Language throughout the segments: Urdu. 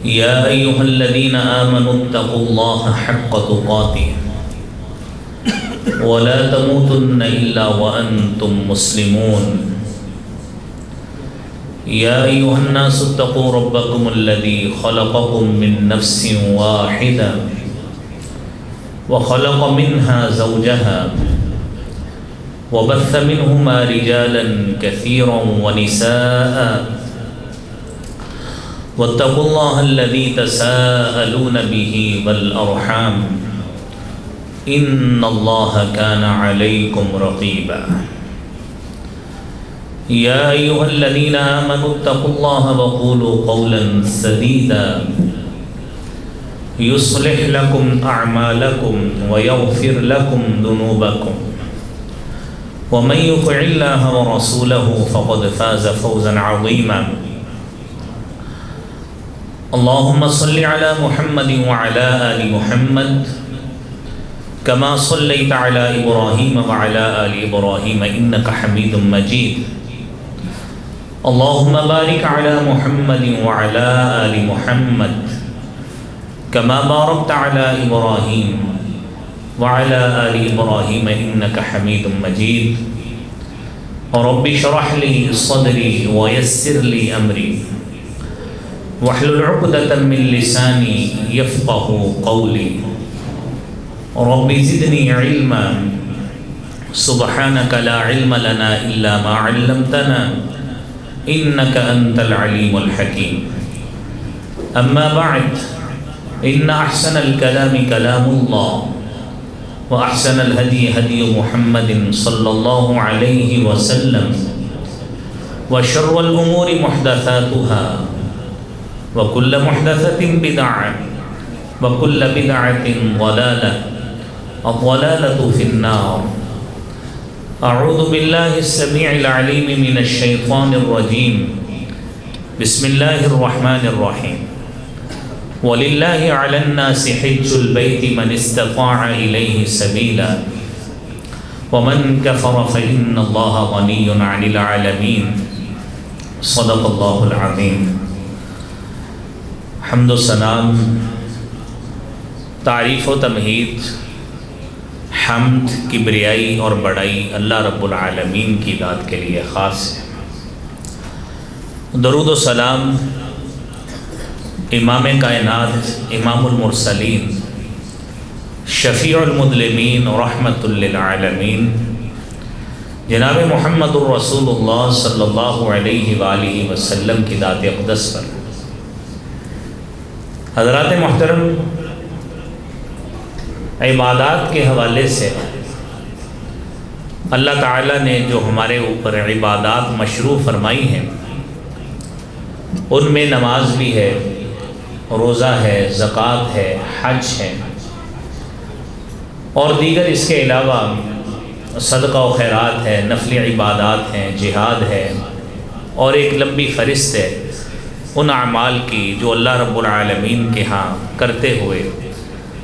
يا أيها الذين آمنوا اتقوا الله حق تقاته ولا تموتن إلا وأنتم مسلمون يا أيها الناس اتقوا ربكم الذي خلقكم من نفس واحدة وخلق منها زوجها وبث منهما رجالا كثيرا ونساء واتقوا الله الذي تساءلون به والأرحام إن الله كان عليكم رقيبا يا أيها الذين آمنوا اتقوا الله وقولوا قولا سديدا يصلح لكم أعمالكم ويغفر لكم ذنوبكم ومن يطع الله ورسوله فقد فاز فوزا عظيما اللهم صل على محمد وعلى آل محمد كما صليت على إبراهيم وعلى آل إبراهيم إنك حميد مجيد اللهم بارك على محمد وعلى آل محمد كما باركت على إبراهيم وعلى آل إبراهيم إنك حميد مجيد رب اشرح لي صدري ويسر لي أمري واحلل عقدة من لساني يفقه قولي رب زدني علما سبحانك لا علم لنا إلا ما علمتنا إنك أنت العليم الحكيم أما بعد إن أحسن الكلام كلام الله وأحسن الهدي هدي محمد صلى الله عليه وسلم وشر الأمور محدثاتها وكل محدثة بدعة وكل بدعة ضلالة الضلالة في النار أعوذ بالله السميع العليم من الشيطان الرجيم بسم الله الرحمن الرحيم ولله على الناس حج البيت من استطاع إليه سبيلا ومن كفر فإن الله غني عن العالمين صدق الله العظيم حمد و ثنا تعریف و تمہید حمد کبریائی اور بڑائی اللہ رب العالمین کی ذات کے لیے خاص ہے۔ درود و سلام امام کائنات امام المرسلین شفیع المذنبین رحمت للعالمین جناب محمد الرسول اللہ صلی اللہ علیہ وآلہ وسلم کی ذات اقدس پر۔ حضرات محترم، عبادات کے حوالے سے اللہ تعالیٰ نے جو ہمارے اوپر عبادات مشروع فرمائی ہیں ان میں نماز بھی ہے، روزہ ہے، زکوٰۃ ہے، حج ہے اور دیگر اس کے علاوہ صدقہ و خیرات ہے، نفلی عبادات ہیں، جہاد ہے اور ایک لمبی فہرست ہے ان اعمال کی جو اللہ رب العالمین کے ہاں کرتے ہوئے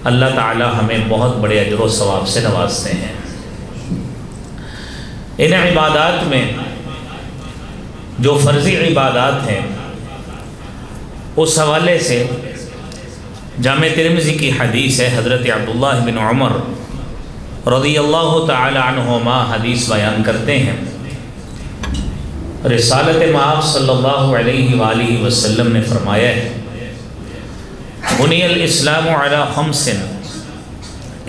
اللہ تعالیٰ ہمیں بہت بڑے اجر و ثواب سے نوازتے ہیں۔ ان عبادات میں جو فرضی عبادات ہیں اس حوالے سے جامع ترمذی کی حدیث ہے، حضرت عبداللہ بن عمر رضی اللہ تعالی عنہما حدیث بیان کرتے ہیں، رسالت مآب صلی اللہ علیہ وآلہ وسلم نے فرمایا ہے، بنی الاسلام علی خمس،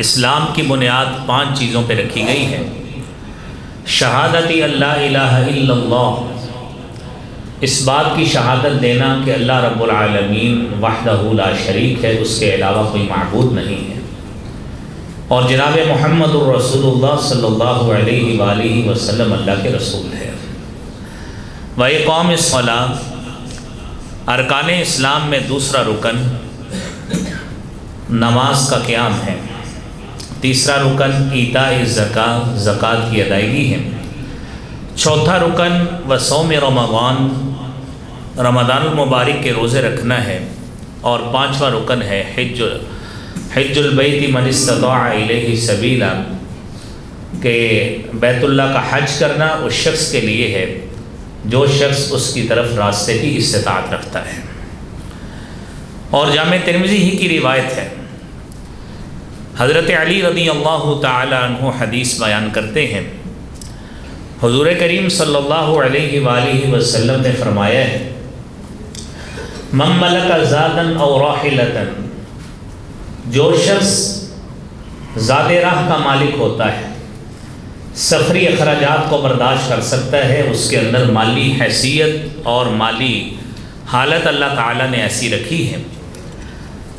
اسلام کی بنیاد 5 چیزوں پہ رکھی گئی ہے۔ شہادت اللہ الہ الا اللہ، اس بات کی شہادت دینا کہ اللہ رب العالمین وحدہ لا شریک ہے، اس کے علاوہ کوئی معبود نہیں ہے، اور جناب محمد الرسول اللہ صلی اللہ علیہ وآلہ وسلم اللہ کے رسول ہے۔ وَإِقَامِ الصَّلَاةِ، ارکان اسلام میں دوسرا رکن نماز کا قیام ہے۔ تیسرا رکن ایتاء الزکاۃ، زکوٰۃ کی ادائیگی ہے۔ چوتھا رکن وصوم رمضان، رمضان المبارک کے روزے رکھنا ہے۔ اور 5واں رکن ہے حج البیت من استطاع الیہ سبیلا، کہ بیت اللہ کا حج کرنا اس شخص کے لیے ہے جو شخص اس کی طرف راستے کی استطاعت رکھتا ہے۔ اور جامع ترمذی ہی کی روایت ہے۔ حضرت علی رضی اللہ تعالی عنہ حدیث بیان کرتے ہیں، حضور کریم صلی اللہ علیہ وآلہ وسلم نے فرمایا ہے، من ملک زادن او راحلتن، جو شخص زاد راہ کا مالک ہوتا ہے، سفری اخراجات کو برداشت کر سکتا ہے، اس کے اندر مالی حیثیت اور مالی حالت اللہ تعالیٰ نے ایسی رکھی ہے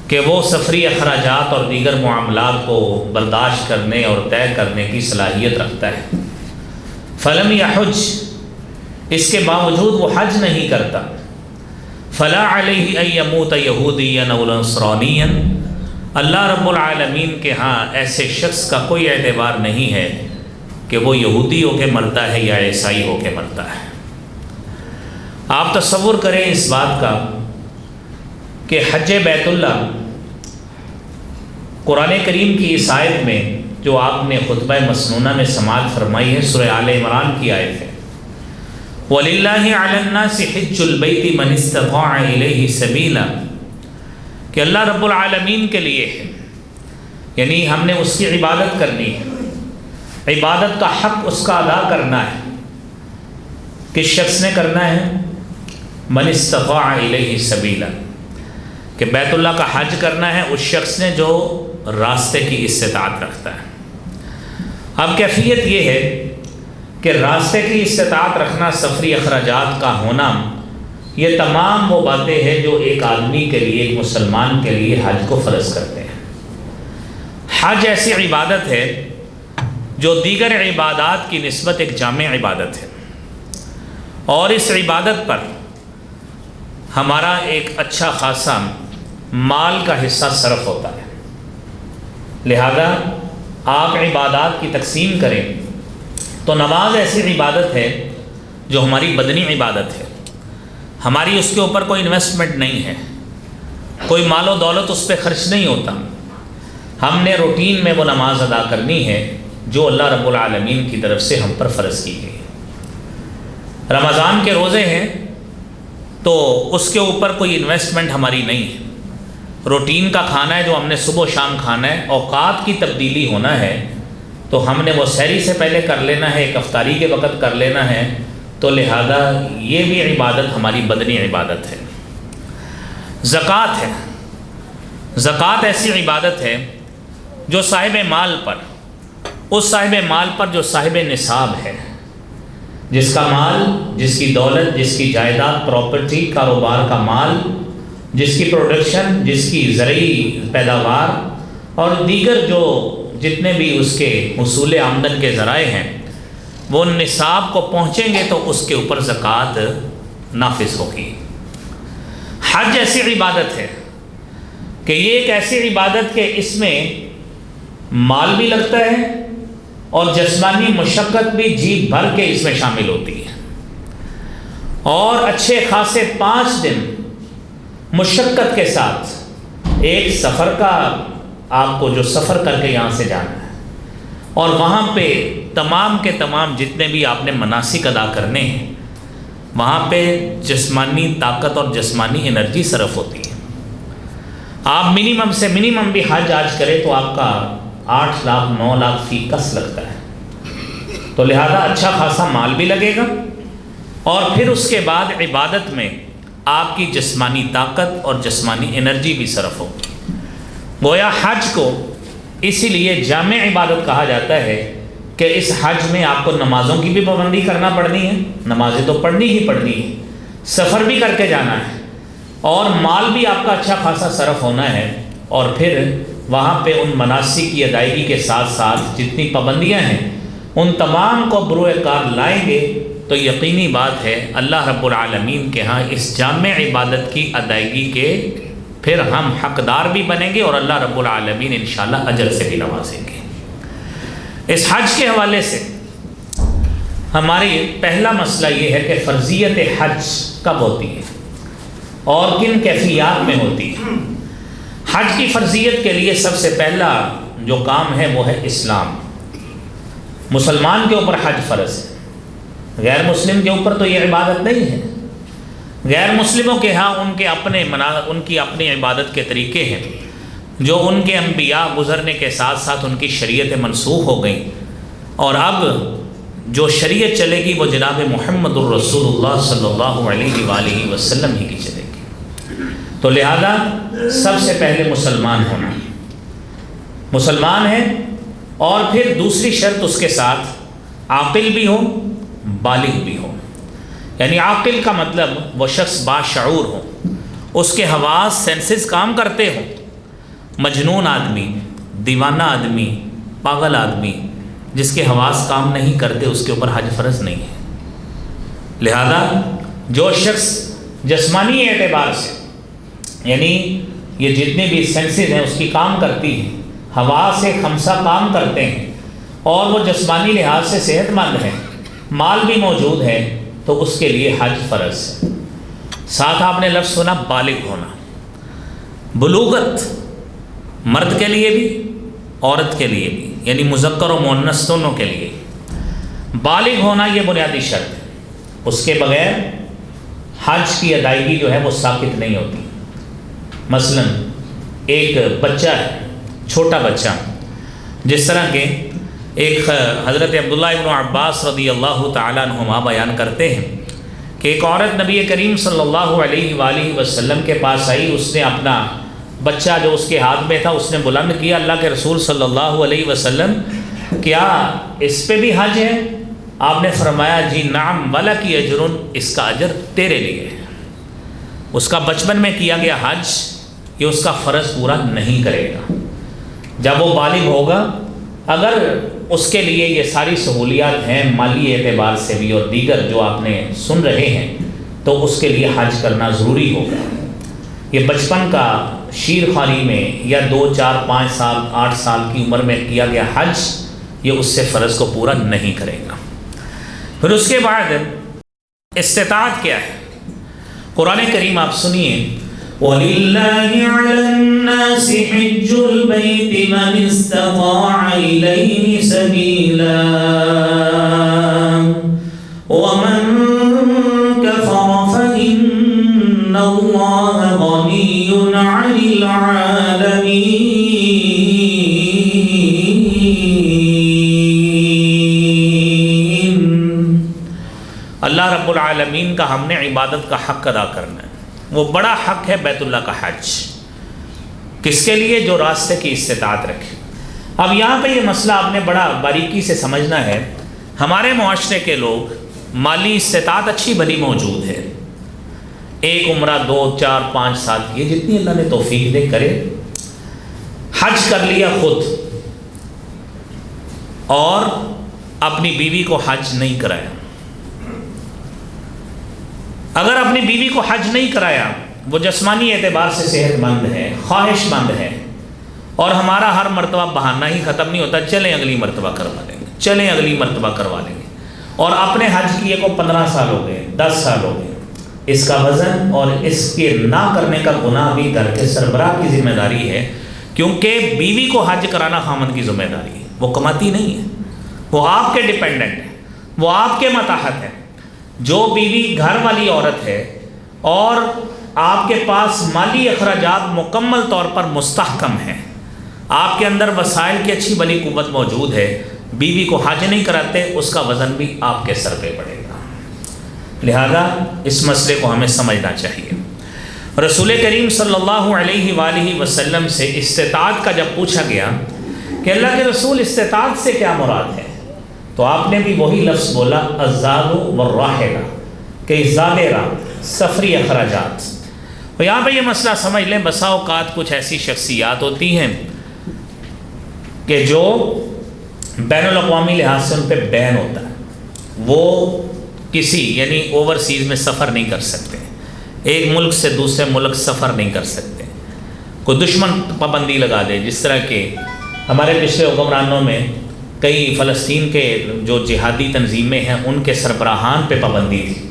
کہ وہ سفری اخراجات اور دیگر معاملات کو برداشت کرنے اور طے کرنے کی صلاحیت رکھتا ہے، فلم یحج، اس کے باوجود وہ حج نہیں کرتا، فلا علیہ ان یموت یہودیا او نصرانیا، اللہ رب العالمین کے ہاں ایسے شخص کا کوئی اعتبار نہیں ہے کہ وہ یہودی ہو کے مرتا ہے یا عیسائی ہو کے مرتا ہے۔ آپ تصور کریں اس بات کا کہ حج بیت اللہ قرآن کریم کی اس آیت میں جو آپ نے خطبہ مسنونہ میں سماعت فرمائی ہے، سورہ آل عمران کی آیت ہے، وَلِلَّهِ عَلَى النَّاسِ حِجُّ الْبَيْتِ مَنِ اسْتَطَاعَ إِلَيْهِ سَبِيلًا، کہ اللہ رب العالمین کے لیے ہے، یعنی ہم نے اس کی عبادت کرنی ہے، عبادت کا حق اس کا ادا کرنا ہے۔ کس شخص نے کرنا ہے؟ من استطاع الیہ سبیلا، کہ بیت اللہ کا حج کرنا ہے اس شخص نے جو راستے کی استطاعت رکھتا ہے۔ اب کیفیت یہ ہے کہ راستے کی استطاعت رکھنا، سفری اخراجات کا ہونا، یہ تمام وہ باتیں ہیں جو ایک آدمی کے لیے، ایک مسلمان کے لیے حج کو فرض کرتے ہیں۔ حج ایسی عبادت ہے جو دیگر عبادات کی نسبت ایک جامع عبادت ہے، اور اس عبادت پر ہمارا ایک اچھا خاصا مال کا حصہ صرف ہوتا ہے، لہذا آپ عبادات کی تقسیم کریں تو نماز ایسی عبادت ہے جو ہماری بدنی عبادت ہے، ہماری اس کے اوپر کوئی انویسٹمنٹ نہیں ہے، کوئی مال و دولت اس پہ خرچ نہیں ہوتا، ہم نے روٹین میں وہ نماز ادا کرنی ہے جو اللہ رب العالمین کی طرف سے ہم پر فرض کی گئی۔ رمضان کے روزے ہیں تو اس کے اوپر کوئی انویسٹمنٹ ہماری نہیں ہے، روٹین کا کھانا ہے جو ہم نے صبح و شام کھانا ہے، اوقات کی تبدیلی ہونا ہے تو ہم نے وہ سحری سے پہلے کر لینا ہے، ایک افطاری کے وقت کر لینا ہے، تو لہذا یہ بھی عبادت ہماری بدنی عبادت ہے۔ زکوٰۃ ہے، زکوٰۃ ایسی عبادت ہے جو صاحب مال پر، اس صاحب مال پر جو صاحب نصاب ہے، جس کا مال، جس کی دولت، جس کی جائیداد، پراپرٹی، کاروبار کا مال، جس کی پروڈکشن، جس کی زرعی پیداوار اور دیگر جو جتنے بھی اس کے حصول آمدن کے ذرائع ہیں، وہ نصاب کو پہنچیں گے تو اس کے اوپر زکوٰۃ نافذ ہوگی۔ حج ایسی عبادت ہے کہ یہ ایک ایسی عبادت کہ اس میں مال بھی لگتا ہے اور جسمانی مشقت بھی جی بھر کے اس میں شامل ہوتی ہے، اور اچھے خاصے 5 دن مشقت کے ساتھ ایک سفر کا آپ کو جو سفر کر کے یہاں سے جانا ہے، اور وہاں پہ تمام کے تمام جتنے بھی آپ نے مناسک ادا کرنے ہیں، وہاں پہ جسمانی طاقت اور جسمانی انرجی صرف ہوتی ہے۔ آپ منیمم سے منیمم بھی حج آج کرے تو آپ کا 8 لاکھ 9 لاکھ فی کس لگتا ہے، تو لہذا اچھا خاصا مال بھی لگے گا، اور پھر اس کے بعد عبادت میں آپ کی جسمانی طاقت اور جسمانی انرجی بھی صرف ہوگی۔ گویا حج کو اسی لیے جامع عبادت کہا جاتا ہے کہ اس حج میں آپ کو نمازوں کی بھی پابندی کرنا پڑنی ہے، نمازیں تو پڑھنی ہی پڑھنی ہے، سفر بھی کر کے جانا ہے، اور مال بھی آپ کا اچھا خاصا صرف ہونا ہے، اور پھر وہاں پہ ان مناسک کی ادائیگی کے ساتھ ساتھ جتنی پابندیاں ہیں ان تمام کو بروئے کار لائیں گے تو یقینی بات ہے اللہ رب العالمین کے ہاں اس جامع عبادت کی ادائیگی کے پھر ہم حقدار بھی بنیں گے، اور اللہ رب العالمین انشاءاللہ اجر سے بھی نوازیں گے۔ اس حج کے حوالے سے ہماری پہلا مسئلہ یہ ہے کہ فرضیت حج کب ہوتی ہے اور کن کیفیات میں ہوتی ہے۔ حج کی فرضیت کے لیے سب سے پہلا جو کام ہے وہ ہے اسلام۔ مسلمان کے اوپر حج فرض ہے، غیر مسلم کے اوپر تو یہ عبادت نہیں ہے، غیر مسلموں کے ہاں ان کی اپنی عبادت کے طریقے ہیں جو ان کے انبیاء گزرنے کے ساتھ ساتھ ان کی شریعتیں منسوخ ہو گئیں، اور اب جو شریعت چلے گی وہ جناب محمد الرسول اللہ صلی اللہ علیہ وآلہ وسلم ہی کی چلے گی۔ تو لہذا سب سے پہلے مسلمان ہونا، مسلمان ہے، اور پھر دوسری شرط اس کے ساتھ عاقل بھی ہو، بالغ بھی ہو۔ یعنی عاقل کا مطلب وہ شخص باشعور ہو، اس کے حواس سینسز کام کرتے ہوں۔ مجنون آدمی، دیوانہ آدمی، پاگل آدمی جس کے حواس کام نہیں کرتے اس کے اوپر حج فرض نہیں ہے۔ لہذا جو شخص جسمانی اعتبار سے، یعنی یہ جتنے بھی سینسز ہیں اس کی کام کرتی ہیں، حواس خمسہ کام کرتے ہیں، اور وہ جسمانی لحاظ سے صحت مند ہے، مال بھی موجود ہے، تو اس کے لیے حج فرض ہے۔ ساتھ آپ نے لفظ سنا بالغ ہونا، بلوغت مرد کے لیے بھی عورت کے لیے بھی، یعنی مذکر و مؤنث دونوں کے لیے بالغ ہونا یہ بنیادی شرط ہے۔ اس کے بغیر حج کی ادائیگی جو ہے وہ ثابت نہیں ہوتی۔ مثلا ایک بچہ ہے، چھوٹا بچہ، جس طرح کہ ایک حضرت عبداللہ ابن عباس رضی اللہ تعالیٰ عنہما بیان کرتے ہیں کہ ایک عورت نبی کریم صلی اللہ علیہ وآلہ وسلم کے پاس آئی، اس نے اپنا بچہ جو اس کے ہاتھ میں تھا اس نے بلند کیا، اللہ کے رسول صلی اللہ علیہ وسلم کیا اس پہ بھی حج ہے؟ آپ نے فرمایا جی نعم ولکی اجر، اس کا اجر تیرے لیے ہے۔ اس کا بچپن میں کیا گیا حج یہ اس کا فرض پورا نہیں کرے گا۔ جب وہ بالغ ہوگا، اگر اس کے لیے یہ ساری سہولیات ہیں مالی اعتبار سے بھی اور دیگر جو آپ نے سن رہے ہیں، تو اس کے لیے حج کرنا ضروری ہوگا۔ یہ بچپن کا شیر خانی میں یا 2، 4، 5 سال، 8 سال کی عمر میں کیا گیا حج یہ اس سے فرض کو پورا نہیں کرے گا۔ پھر اس کے بعد استطاعت کیا ہے؟ قرآن کریم آپ سنیے، وَلِلَّهِ عَلَى النَّاسِ حِجُّ الْبَيْتِ مَنِ اسْتَطَاعَ إِلَيْهِ سَبِيلًا وَمَنْ كَفَرَ فَإِنَّ اللَّهَ غَنِيٌّ عَنِ الْعَالَمِينَ۔ اللہ رب العالمین کا ہم نے عبادت کا حق ادا کرنا ہے، وہ بڑا حق ہے بیت اللہ کا حج۔ کس کے لیے؟ جو راستے کی استطاعت رکھے۔ اب یہاں پہ یہ مسئلہ آپ نے بڑا باریکی سے سمجھنا ہے۔ ہمارے معاشرے کے لوگ مالی استطاعت اچھی بھلی موجود ہے، ایک عمرہ 2، 4، 5 سال کی جتنی اللہ نے توفیق دے کرے، حج کر لیا خود اور اپنی بیوی کو حج نہیں کرایا۔ اگر اپنی بیوی کو حج نہیں کرایا، وہ جسمانی اعتبار سے صحت مند ہے، خواہش مند ہے، اور ہمارا ہر مرتبہ بہانہ ہی ختم نہیں ہوتا، چلیں اگلی مرتبہ کروا لیں گے، چلیں اگلی مرتبہ کروا لیں گے، اور اپنے حج کیے کو 15 سال ہو گئے، 10 سال ہو گئے، اس کا وزن اور اس کے نہ کرنے کا گناہ بھی گھر کے سربراہ کی ذمہ داری ہے، کیونکہ بیوی کو حج کرانا خامند کی ذمہ داری ہے، وہ کماتی نہیں ہے، وہ آپ کے ڈیپینڈنٹ ہے، وہ آپ کے ماتحت ہے۔ جو بیوی گھر والی عورت ہے اور آپ کے پاس مالی اخراجات مکمل طور پر مستحکم ہیں، آپ کے اندر وسائل کی اچھی بلی قوت موجود ہے، بیوی کو حج نہیں کراتے، اس کا وزن بھی آپ کے سر پہ پڑے گا۔ لہذا اس مسئلے کو ہمیں سمجھنا چاہیے۔ رسول کریم صلی اللہ علیہ وآلہ وسلم سے استطاعت کا جب پوچھا گیا کہ اللہ کے رسول استطاعت سے کیا مراد ہے، تو آپ نے بھی وہی لفظ بولا الزاد والراحلہ، کہ زاد راہ، سفری اخراجات۔ اور یہاں پہ یہ مسئلہ سمجھ لیں، بسا اوقات کچھ ایسی شخصیات ہوتی ہیں کہ جو بین الاقوامی لحاظ سے ان پہ بین ہوتا ہے، وہ کسی یعنی اوورسیز میں سفر نہیں کر سکتے، ایک ملک سے دوسرے ملک سفر نہیں کر سکتے، کوئی دشمن پابندی لگا دے، جس طرح کہ ہمارے پچھلے حکمرانوں میں کئی فلسطین کے جو جہادی تنظیمیں ہیں ان کے سربراہان پہ پابندی تھی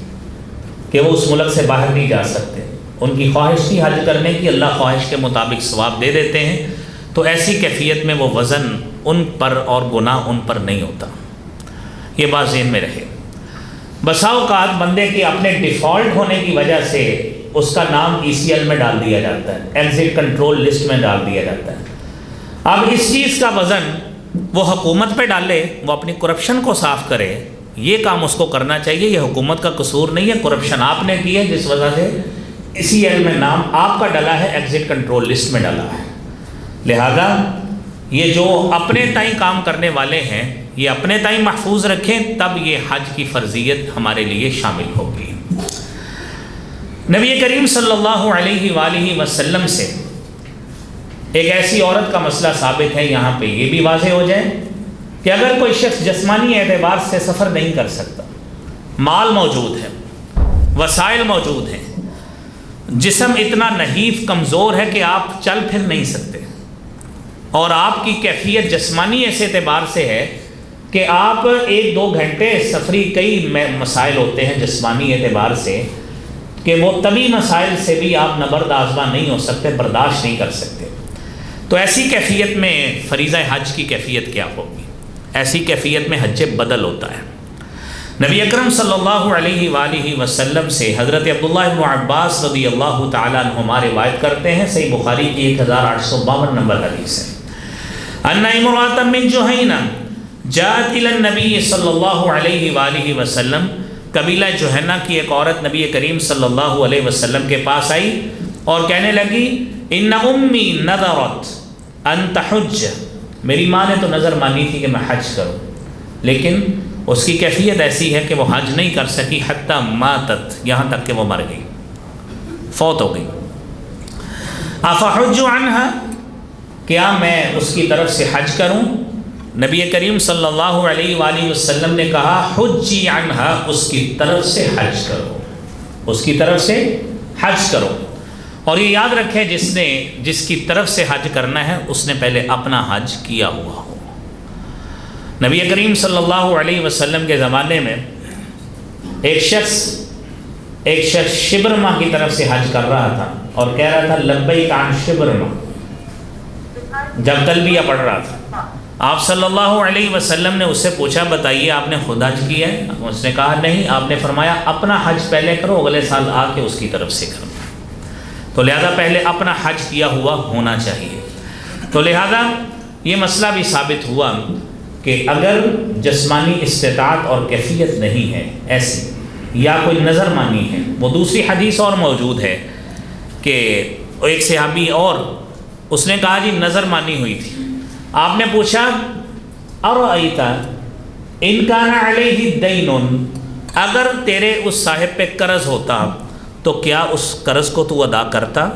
کہ وہ اس ملک سے باہر نہیں جا سکتے، ان کی خواہش تھی حج کرنے کی، اللہ خواہش کے مطابق ثواب دے دیتے ہیں، تو ایسی کیفیت میں وہ وزن ان پر اور گناہ ان پر نہیں ہوتا، یہ بات ذہن میں رہے۔ بسا اوقات بندے کی اپنے ڈیفالٹ ہونے کی وجہ سے اس کا نام ECL میں ڈال دیا جاتا ہے، ایگزٹ کنٹرول لسٹ میں ڈال دیا جاتا ہے۔ اب اس چیز کا وزن وہ حکومت پہ ڈالے، وہ اپنی کرپشن کو صاف کرے، یہ کام اس کو کرنا چاہیے۔ یہ حکومت کا قصور نہیں ہے، کرپشن آپ نے کی ہے جس وجہ سے ECL میں نام آپ کا ڈلا ہے، ایگزٹ کنٹرول لسٹ میں ڈلا ہے۔ لہذا یہ جو اپنے تائیں کام کرنے والے ہیں یہ اپنے تائیں محفوظ رکھیں، تب یہ حج کی فرضیت ہمارے لیے شامل ہوگی۔ نبی کریم صلی اللہ علیہ وآلہ وسلم سے ایک ایسی عورت کا مسئلہ ثابت ہے، یہاں پہ یہ بھی واضح ہو جائے کہ اگر کوئی شخص جسمانی اعتبار سے سفر نہیں کر سکتا، مال موجود ہے، وسائل موجود ہیں، جسم اتنا نحیف کمزور ہے کہ آپ چل پھر نہیں سکتے، اور آپ کی کیفیت جسمانی اس اعتبار سے ہے کہ آپ 1-2 گھنٹے سفری، کئی مسائل ہوتے ہیں جسمانی اعتبار سے کہ وہ طبی مسائل سے بھی آپ نبرد آزما نہیں ہو سکتے، برداشت نہیں کر سکتے، تو ایسی کیفیت میں فریضہ حج کی کیفیت کیا ہوگی؟ ایسی کیفیت میں حج بدل ہوتا ہے۔ نبی اکرم صلی اللہ علیہ وآلہ وسلم سے حضرت عبداللہ بن عباس رضی اللہ تعالیٰ عنہما روایت کرتے ہیں، صحیح بخاری کی 1852 نمبر حدیث ہے، ان امرأة من جہینہ جاءت الی النبی صلی اللہ علیہ وآلہ وسلم، قبیلہ جہینہ کی ایک عورت نبی کریم صلی اللہ علیہ وسلم کے پاس آئی اور کہنے لگی ان امی نذرت ان تحج، میری ماں نے تو نظر مانی تھی کہ میں حج کروں، لیکن اس کی کیفیت ایسی ہے کہ وہ حج نہیں کر سکی، حتی ماتت، یہاں تک کہ وہ مر گئی، فوت ہو گئی۔ افحج عنہا، کیا میں اس کی طرف سے حج کروں؟ نبی کریم صلی اللہ علیہ وآلہ وسلم نے کہا حجی عنہا، اس کی طرف سے حج کرو، اس کی طرف سے حج کرو۔ اور یہ یاد رکھیں جس کی طرف سے حج کرنا ہے اس نے پہلے اپنا حج کیا ہوا ہو۔ نبی کریم صلی اللہ علیہ وسلم کے زمانے میں ایک شخص شبرما کی طرف سے حج کر رہا تھا اور کہہ رہا تھا لبیک عن شبرما، جب تلبیہ پڑھ رہا تھا۔ آپ صلی اللہ علیہ وسلم نے اس سے پوچھا بتائیے آپ نے خود حج کیا ہے؟ اس نے کہا نہیں۔ آپ نے فرمایا اپنا حج پہلے کرو، اگلے سال آ کے اس کی طرف سے کرو۔ تو لہذا پہلے اپنا حج کیا ہوا ہونا چاہیے۔ تو لہذا یہ مسئلہ بھی ثابت ہوا کہ اگر جسمانی استطاعت اور کیفیت نہیں ہے ایسی، یا کوئی نظر مانی ہے، وہ دوسری حدیث اور موجود ہے کہ ایک صحابی اور اس نے کہا جی نظر مانی ہوئی تھی، آپ نے پوچھا ارأیت ان کان علیہ دین، اگر تیرے اس صاحب پہ قرض ہوتا تو کیا اس قرض کو تو ادا کرتا؟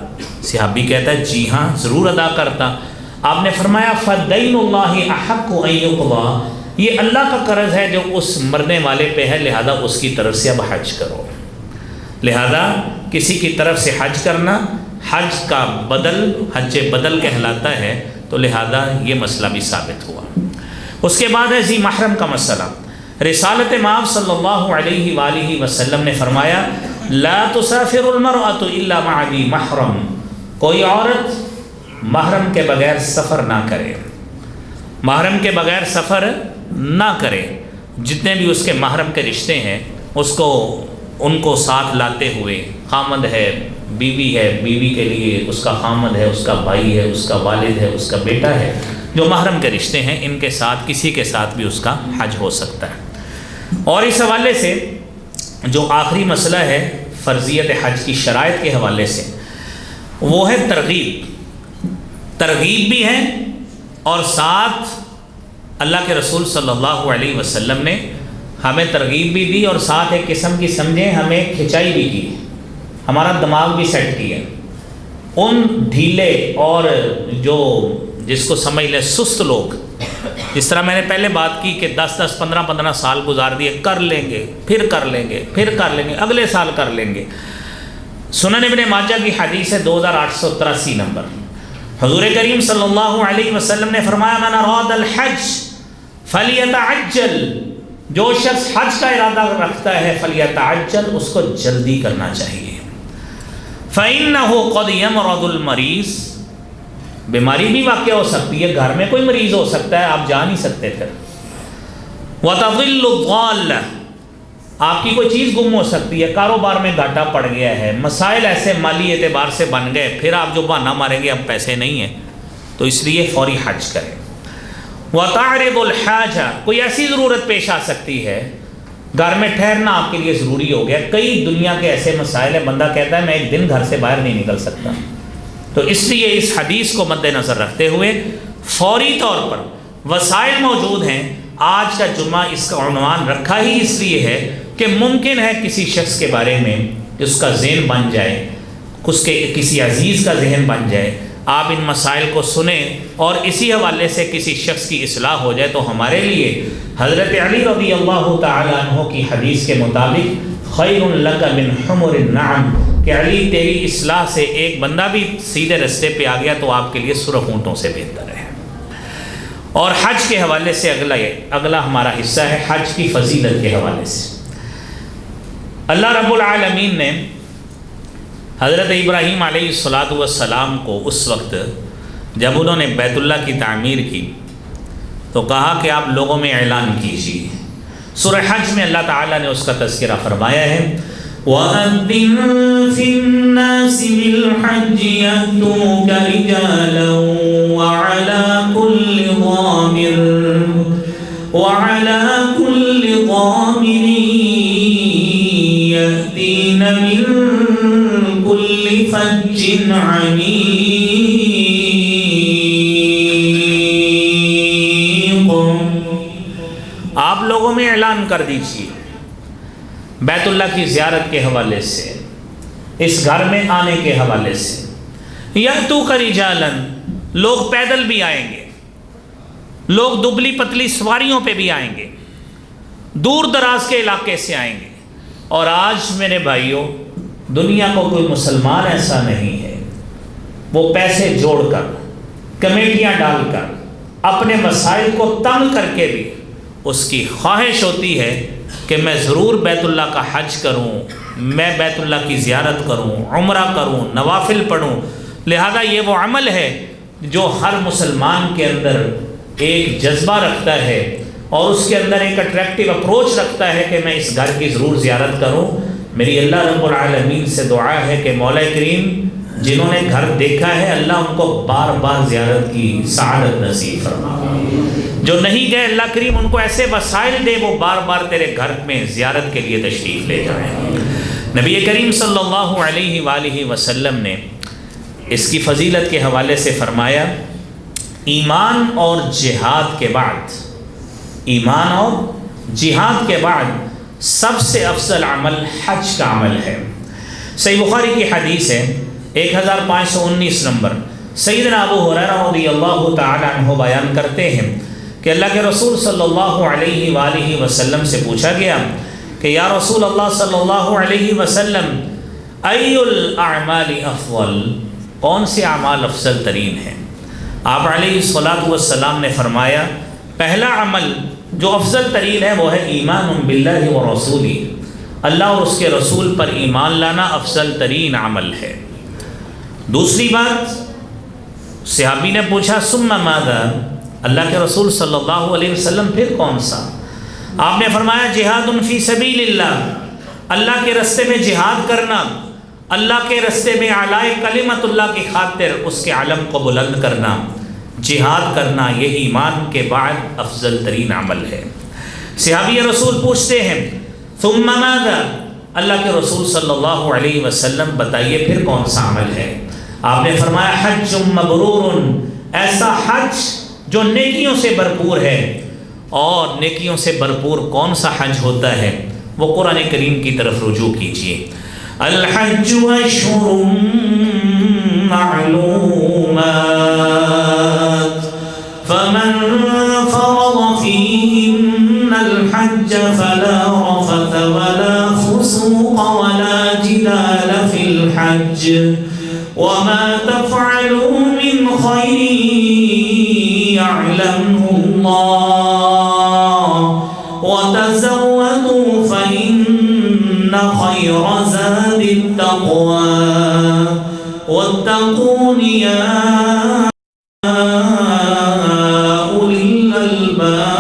صحابی کہتا ہے جی ہاں ضرور ادا کرتا۔ آپ نے فرمایا فدین اللہ احق ان یقضی، یہ اللہ کا قرض ہے جو اس مرنے والے پہ ہے، لہذا اس کی طرف سے اب حج کرو۔ لہذا کسی کی طرف سے حج کرنا حج کا بدل، حج بدل کہلاتا ہے، تو لہذا یہ مسئلہ بھی ثابت ہوا۔ اس کے بعد ہے ذی محرم کا مسئلہ۔ رسالت مآب صلی اللہ علیہ وآلہ وسلم نے فرمایا لا تسافر المرأة الا مع ذی محرم، کوئی عورت محرم کے بغیر سفر نہ کرے، محرم کے بغیر سفر نہ کرے۔ جتنے بھی اس کے محرم کے رشتے ہیں ان کو ساتھ لاتے ہوئے، خامد ہے، بیوی ہے، بیوی کے لیے اس کا خامد ہے، اس کا بھائی ہے، اس کا والد ہے، اس کا بیٹا ہے، جو محرم کے رشتے ہیں ان کے ساتھ کسی کے ساتھ بھی اس کا حج ہو سکتا ہے۔ اور اس حوالے سے جو آخری مسئلہ ہے فرضیت حج کی شرائط کے حوالے سے، وہ ہے ترغیب بھی ہے، اور ساتھ اللہ کے رسول صلی اللہ علیہ وسلم نے ہمیں ترغیب بھی دی، اور ساتھ ایک قسم کی سمجھیں ہمیں کھچائی بھی کی، ہمارا دماغ بھی سیٹ کیا۔ ان ڈھیلے اور جو جس کو سمجھ لیں سست لوگ، جس طرح میں نے پہلے بات کی کہ 10 15 سال گزار دیے، کر لیں گے، پھر کر لیں گے، پھر کر لیں گے، اگلے سال کر لیں گے۔ سنن ابن ماجہ کی حدیث ہے 2883 نمبر، حضور کریم صلی اللہ علیہ وسلم نے فرمایا من اراد الحج فلیتعجل، جو شخص حج کا ارادہ رکھتا ہے فلیتعجل، اس کو جلدی کرنا چاہیے۔ فإنه قد يمرض المریض، بیماری بھی واقع ہو سکتی ہے، گھر میں کوئی مریض ہو سکتا ہے، آپ جا نہیں سکتے پھر۔ وتضل الضالہ، آپ کی کوئی چیز گم ہو سکتی ہے، کاروبار میں گھاٹا پڑ گیا ہے، مسائل ایسے مالی اعتبار سے بن گئے، پھر آپ جو بہانہ ماریں گے اب پیسے نہیں ہیں، تو اس لیے فوری حج کریں۔ وَتَعْرِضُ الْحَاجَةَ، کوئی ایسی ضرورت پیش آ سکتی ہے، گھر میں ٹھہرنا آپ کے لیے ضروری ہو گیا۔ کئی دنیا کے ایسے مسائل ہیں، بندہ کہتا ہے میں ایک دن گھر سے باہر نہیں نکل سکتا، تو اس لیے اس حدیث کو مد نظر رکھتے ہوئے فوری طور پر وسائل موجود ہیں۔ آج کا جمعہ اس کا عنوان رکھا ہی اس لیے ہے کہ ممکن ہے کسی شخص کے بارے میں اس کا ذہن بن جائے، اس کے کسی عزیز کا ذہن بن جائے، آپ ان مسائل کو سنیں اور اسی حوالے سے کسی شخص کی اصلاح ہو جائے، تو ہمارے لیے حضرت علی رضی اللہ تعالیٰ عنہ کی حدیث کے مطابق خیر لک من حمر النعم، کہ علی تیری اصلاح سے ایک بندہ بھی سیدھے رستے پہ آ گیا تو آپ کے لیے سرخ اونٹوں سے بہتر ہے۔ اور حج کے حوالے سے اگلا ہمارا حصہ ہے حج کی فضیلت کے حوالے سے۔ اللہ رب العالمین نے حضرت ابراہیم علیہ السلام کو اس وقت جب انہوں نے بیت اللہ کی تعمیر کی تو کہا کہ آپ لوگوں میں اعلان کیجیے۔ سورہ حج میں اللہ تعالیٰ نے اس کا تذکرہ فرمایا ہے، وَأَذِّن فِي النَّاسِ بِالْحَجِّ يَأْتُوكَ رِجَالًا وَعَلَى كُلِّ ضَامِرٍ يَأْتِينَ مِن كُلِّ فَجٍّ عَمِيقٍ۔ آپ لوگوں میں اعلان کر دیجیے بیت اللہ کی زیارت کے حوالے سے، اس گھر میں آنے کے حوالے سے، یأتوک رجالا، لوگ پیدل بھی آئیں گے، لوگ دبلی پتلی سواریوں پہ بھی آئیں گے، دور دراز کے علاقے سے آئیں گے۔ اور آج میرے بھائیوں، دنیا کو کوئی مسلمان ایسا نہیں ہے وہ پیسے جوڑ کر، کمیٹیاں ڈال کر، اپنے وسائل کو تنگ کر کے بھی اس کی خواہش ہوتی ہے کہ میں ضرور بیت اللہ کا حج کروں، میں بیت اللہ کی زیارت کروں، عمرہ کروں، نوافل پڑھوں۔ لہذا یہ وہ عمل ہے جو ہر مسلمان کے اندر ایک جذبہ رکھتا ہے اور اس کے اندر ایک اٹریکٹیو اپروچ رکھتا ہے کہ میں اس گھر کی ضرور زیارت کروں۔ میری اللہ رب العالمین سے دعا ہے کہ مولا کریم جنہوں نے گھر دیکھا ہے اللہ ان کو بار بار زیارت کی سعادت نصیب فرمائے، جو نہیں گئے اللہ کریم ان کو ایسے وسائل دے وہ بار بار تیرے گھر میں زیارت کے لیے تشریف لے جائیں۔ نبی کریم صلی اللہ علیہ وآلہ وسلم نے اس کی فضیلت کے حوالے سے فرمایا، ایمان اور جہاد کے بعد، ایمان اور جہاد کے بعد سب سے افضل عمل حج کا عمل ہے۔ صحیح بخاری کی حدیث ہے 1519 نمبر، سیدنا ابو ہریرہ رضی اللہ تعالی عنہ بیان کرتے ہیں کہ اللہ کے رسول صلی اللہ علیہ وآلہ وسلم سے پوچھا گیا کہ یا رسول اللہ صلی اللہ علیہ وسلم ای الاعمال افضل، کون سے اعمال افضل ترین ہیں؟ آپ علیہ السلام نے فرمایا پہلا عمل جو افضل ترین ہے وہ ہے ایمان باللہ و رسولہ، اللہ اور اس کے رسول پر ایمان لانا افضل ترین عمل ہے۔ دوسری بات، صحابی نے پوچھا ثم ماذا، اللہ کے رسول صلی اللہ علیہ وسلم پھر کون سا؟ آپ نے فرمایا جہاد فی سبیل اللہ، اللہ کے راستے میں جہاد کرنا، اللہ کے راستے میں اعلاء کلمت اللہ کی خاطر اس کے علم کو بلند کرنا، جہاد کرنا، یہ ایمان کے بعد افضل ترین عمل ہے۔ صحابی رسول پوچھتے ہیں ثم ماذا، اللہ کے رسول صلی اللہ علیہ وسلم بتائیے پھر کون سا عمل ہے؟ آپ نے فرمایا حج مبرور، ایسا حج جو نیکیوں سے بھرپور ہے۔ اور نیکیوں سے بھرپور کون سا حج ہوتا ہے؟ وہ قرآن کریم کی طرف رجوع کیجیے۔ الحج اشہر معلومات فمن فرض فیہن الحج فلا رفث ولا فسوق ولا جدال فی الحج وما تفعلوا من خیر يعلمه الله وتزودوا فإن خير زاد التقوى واتقون يا أولي الألباب۔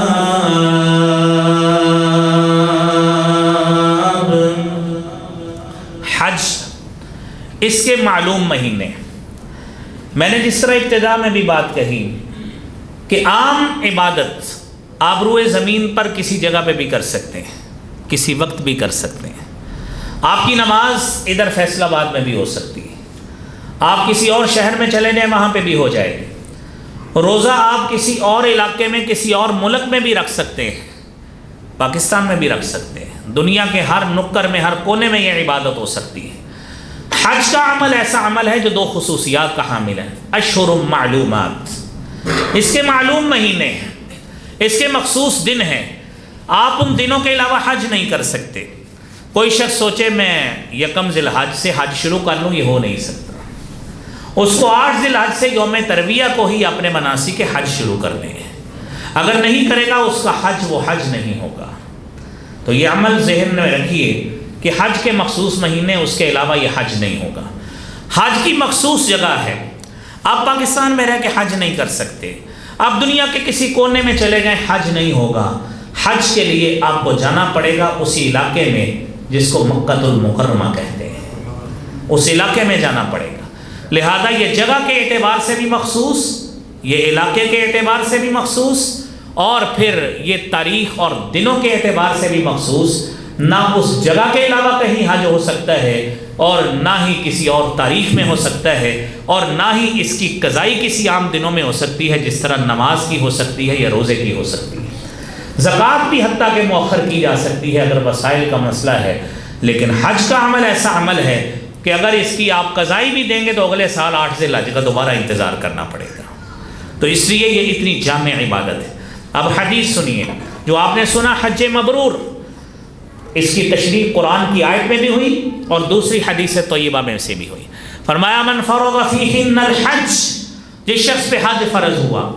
کے معلوم مہینے. میں نے جس طرح ابتدا میں بھی بات کہی کہ عام عبادت آپ روئے زمین پر کسی جگہ پہ بھی کر سکتے ہیں، کسی وقت بھی کر سکتے ہیں. آپ کی نماز ادھر فیصل آباد میں بھی ہو سکتی ہے، آپ کسی اور شہر میں چلے جائیں وہاں پہ بھی ہو جائے گی. روزہ آپ کسی اور علاقے میں کسی اور ملک میں بھی رکھ سکتے ہیں، پاکستان میں بھی رکھ سکتے ہیں، دنیا کے ہر نکر میں ہر کونے میں یہ عبادت ہو سکتی ہے. حج کا عمل ایسا عمل ہے جو دو خصوصیات کا حامل ہے. اشہر معلومات، اس کے معلوم مہینے ہیں، اس کے مخصوص دن ہیں. آپ ان دنوں کے علاوہ حج نہیں کر سکتے. کوئی شخص سوچے میں یکم ذی الحج سے حج شروع کر لوں، یہ ہو نہیں سکتا. اس کو 8 ذی الحج سے یوم ترویہ کو ہی اپنے مناسک کے حج شروع کرنے ہیں. اگر نہیں کرے گا اس کا حج وہ حج نہیں ہوگا. تو یہ عمل ذہن میں رکھیے کہ حج کے مخصوص مہینے، اس کے علاوہ یہ حج نہیں ہوگا. حج کی مخصوص جگہ ہے. آپ پاکستان میں رہ کے حج نہیں کر سکتے، آپ دنیا کے کسی کونے میں چلے جائیں حج نہیں ہوگا. حج کے لیے آپ کو جانا پڑے گا اسی علاقے میں جس کو مکہ المکرمہ کہتے ہیں، اس علاقے میں جانا پڑے گا. لہذا یہ جگہ کے اعتبار سے بھی مخصوص، یہ علاقے کے اعتبار سے بھی مخصوص، اور پھر یہ تاریخ اور دنوں کے اعتبار سے بھی مخصوص. نہ اس جگہ کے علاوہ کہیں حج ہو سکتا ہے، اور نہ ہی کسی اور تاریخ میں ہو سکتا ہے، اور نہ ہی اس کی قضائی کسی عام دنوں میں ہو سکتی ہے جس طرح نماز کی ہو سکتی ہے یا روزے کی ہو سکتی ہے. زکوٰۃ بھی حتیٰ کہ مؤخر کی جا سکتی ہے اگر وسائل کا مسئلہ ہے. لیکن حج کا عمل ایسا عمل ہے کہ اگر اس کی آپ قضائی بھی دیں گے تو اگلے سال 8 ذی الحج کا دوبارہ انتظار کرنا پڑے گا. تو اس لیے یہ اتنی جامع عبادت ہے. اب حدیث سنیے جو آپ نے سنا حج مبرور، اس کی تشریح قرآن کی آیت میں بھی ہوئی اور دوسری حدیث طیبہ میں سے بھی ہوئی. فرمایا من فرض فیہن الحج، جس شخص پہ حج فرض ہوا،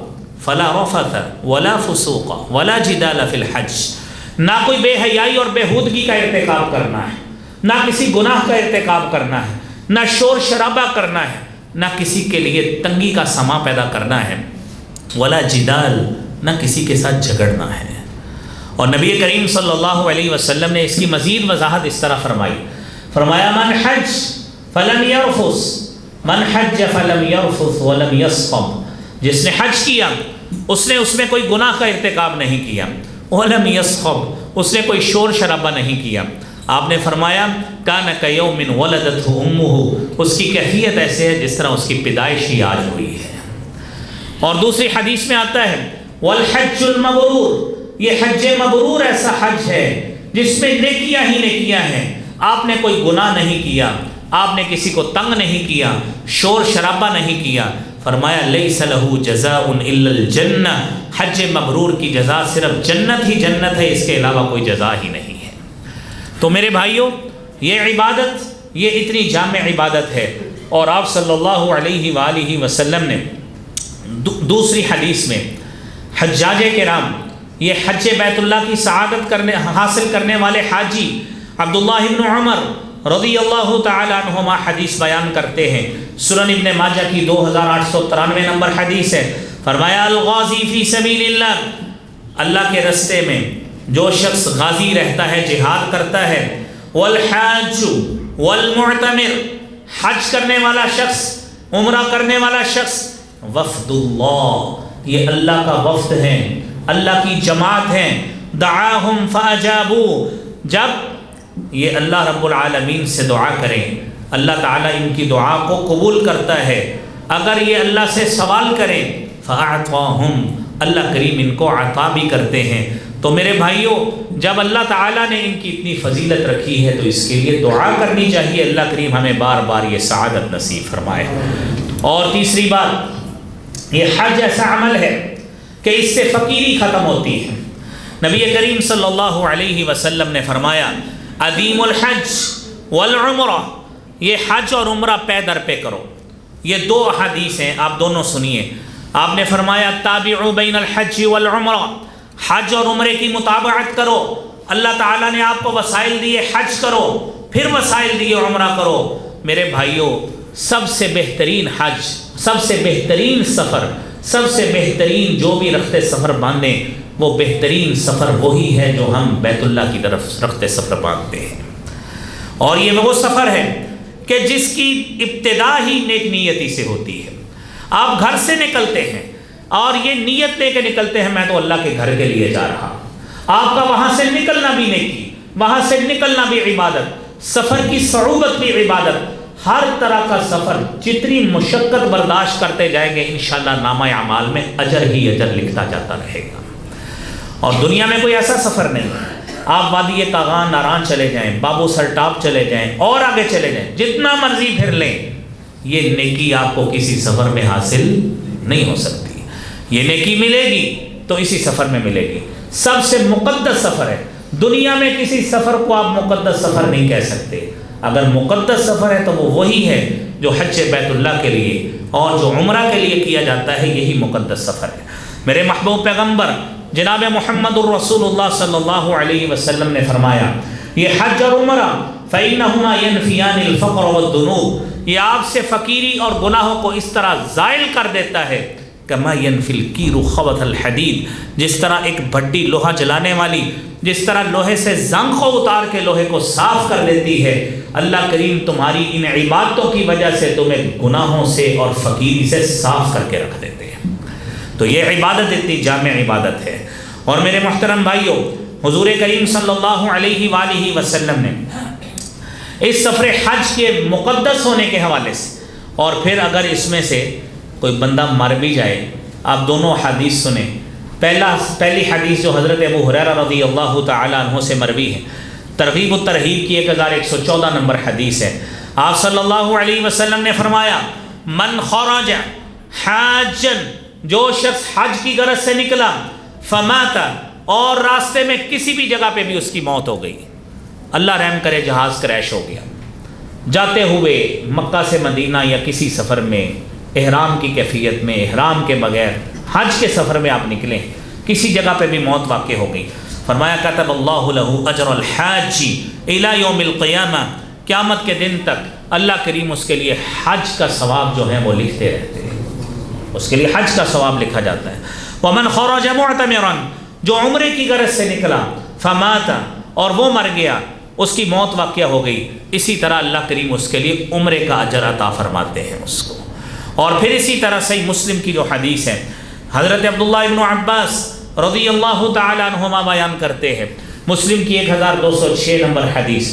فلا رفث ولا فسوق ولا جدال فی الحج، نہ کوئی بے حیائی اور بےہودگی کا ارتکاب کرنا ہے، نہ کسی گناہ کا ارتکاب کرنا ہے، نہ شور شرابہ کرنا ہے، نہ کسی کے لیے تنگی کا سما پیدا کرنا ہے، ولا جدال، نہ کسی کے ساتھ جھگڑنا ہے. اور نبی کریم صلی اللہ علیہ وسلم نے اس کی مزید وضاحت اس طرح فرمائی. فرمایا من حج فلم یرفث، من حج فلم یرفث ولم یسخب، جس نے حج کیا اس نے اس میں کوئی گناہ کا ارتکاب نہیں کیا، ولم یسخب، اس نے کوئی شور شرابہ نہیں کیا. آپ نے فرمایا کان کیوم ولدتہ امہ، اس کی کیفیت ایسے ہے جس طرح اس کی پیدائش ہی آج ہوئی ہے. اور دوسری حدیث میں آتا ہے والحج المبرور، یہ حج مبرور ایسا حج ہے جس میں نیکیاں ہی نیکیاں ہیں. آپ نے کوئی گناہ نہیں کیا، آپ نے کسی کو تنگ نہیں کیا، شور شرابہ نہیں کیا. فرمایا لیس لہ جزاء الا الجنہ، حج مبرور کی جزا صرف جنت ہی جنت ہے، اس کے علاوہ کوئی جزا ہی نہیں ہے. تو میرے بھائیوں، یہ عبادت یہ اتنی جامع عبادت ہے. اور آپ صلی اللہ علیہ وآلہ وسلم نے دوسری حدیث میں حجاج کرام، یہ حج بیت اللہ کی سعادت حاصل کرنے والے حاجی عبداللہ ابن عمر رضی اللہ تعالی عنہما حدیث بیان کرتے ہیں. سنن ابن ماجہ کی 2893 نمبر حدیث ہے. فرمایا الغازی فی سبیل اللہ، اللہ کے رستے میں جو شخص غازی رہتا ہے، جہاد کرتا ہے، والحاج والمعتمر، حج کرنے والا شخص، عمرہ کرنے والا شخص، وفد اللہ، یہ اللہ کا وفد ہے، اللہ کی جماعت ہیں. دعاہم فاجابوا، جب یہ اللہ رب العالمین سے دعا کریں اللہ تعالیٰ ان کی دعا کو قبول کرتا ہے. اگر یہ اللہ سے سوال کریں فاعطاہم، اللہ کریم ان کو عطا بھی کرتے ہیں. تو میرے بھائیوں، جب اللہ تعالیٰ نے ان کی اتنی فضیلت رکھی ہے تو اس کے لیے دعا کرنی چاہیے، اللہ کریم ہمیں بار بار یہ سعادت نصیب فرمائے. اور تیسری بات، یہ حج ایسا عمل ہے کہ اس سے فقیری ختم ہوتی ہے. نبی کریم صلی اللہ علیہ وسلم نے فرمایا ادیم الحج والعمرہ، یہ حج اور عمرہ پے در پہ کرو. یہ دو احادیث ہیں، آپ دونوں سنیے. آپ نے فرمایا تابعوا بین الحج والعمرہ، حج اور عمرے کی مطابقت کرو. اللہ تعالیٰ نے آپ کو وسائل دیے، حج کرو، پھر وسائل دیے عمرہ کرو. میرے بھائیوں، سب سے بہترین حج، سب سے بہترین سفر، سب سے بہترین جو بھی رخت سفر باندھیں، وہ بہترین سفر وہی ہے جو ہم بیت اللہ کی طرف رخت سفر باندھتے ہیں. اور یہ وہ سفر ہے کہ جس کی ابتدا ہی نیک نیتی سے ہوتی ہے۔ آپ گھر سے نکلتے ہیں اور یہ نیت لے کے نکلتے ہیں میں تو اللہ کے گھر کے لیے جا رہا ہوں، آپ کا وہاں سے نکلنا بھی نیکی، وہاں سے نکلنا بھی عبادت، سفر کی صعوبت بھی عبادت، ہر طرح کا سفر جتنی مشقت برداشت کرتے جائیں گے انشاءاللہ نامہ اعمال میں اجر ہی اجر لکھتا جاتا رہے گا۔ اور دنیا میں کوئی ایسا سفر نہیں ہے، آپ وادی کاغان ناران چلے جائیں، بابو سر ٹاپ چلے جائیں اور آگے چلے جائیں، جتنا مرضی پھر لیں، یہ نیکی آپ کو کسی سفر میں حاصل نہیں ہو سکتی۔ یہ نیکی ملے گی تو اسی سفر میں ملے گی۔ سب سے مقدس سفر ہے، دنیا میں کسی سفر کو آپ مقدس سفر نہیں کہہ سکتے۔ اگر مقدس سفر ہے تو وہ وہی ہے جو حج بیت اللہ کے لیے اور جو عمرہ کے لیے کیا جاتا ہے، یہی مقدس سفر ہے۔ میرے محبوب پیغمبر جناب محمد الرسول اللہ صلی اللہ علیہ وسلم نے فرمایا، یہ حج اور عمرہ فَإِنَّهُمَا يَنْفِيَانِ الْفَقْرَ وَالذُّنُوبَ، یہ آپ سے فقیری اور گناہوں کو اس طرح زائل کر دیتا ہے کما ينفی الکیر خبث الحدید، جس طرح ایک بھٹی لوہا جلانے والی جس طرح لوہے سے زنگ کو اتار کے لوہے کو صاف کر دیتی ہے، اللہ کریم تمہاری ان عبادتوں کی وجہ سے تمہیں گناہوں سے اور فقیری سے صاف کر کے رکھ دیتے ہیں۔ تو یہ عبادت اتنی جامع عبادت ہے۔ اور میرے محترم بھائیوں، حضور کریم صلی اللہ علیہ وآلہ وسلم نے اس سفر حج کے مقدس ہونے کے حوالے سے، اور پھر اگر اس میں سے کوئی بندہ مر بھی جائے، آپ دونوں حدیث سنیں۔ پہلی حدیث جو حضرت ابو ہریرہ رضی اللہ تعالیٰ عنہ سے مروی ہے، ترغیب و ترہیب کی 1114 نمبر حدیث ہے۔ آپ صلی اللہ علیہ وسلم نے فرمایا، من خرج حاجا، جو شخص حج کی غرض سے نکلا، فمات، اور راستے میں کسی بھی جگہ پہ بھی اس کی موت ہو گئی، اللہ رحم کرے جہاز کریش ہو گیا، جاتے ہوئے مکہ سے مدینہ یا کسی سفر میں احرام کی کیفیت میں، احرام کے بغیر حج کے سفر میں آپ نکلیں، کسی جگہ پہ بھی موت واقع ہو گئی، فرمایا کتب اللہ له اجر الحاج الی یوم القیامہ، قیامت کے دن تک اللہ کریم اس کے لیے حج کا ثواب جو ہے وہ لکھتے رہتے ہیں، اس کے لیے حج کا ثواب لکھا جاتا ہے۔ ومن خرج معتمرا، جو عمرے کی غرض سے نکلا، فمات، اور وہ مر گیا، اس کی موت واقع ہو گئی، اسی طرح اللہ کریم اس کے لیے عمرے کا اجر عطا فرماتے ہیں اس کو۔ اور پھر اسی طرح صحیح مسلم کی جو حدیث ہے، حضرت عبداللہ ابن عباس رضی اللہ تعالیٰ عنہما بیان کرتے ہیں، مسلم کی 1206 نمبر حدیث،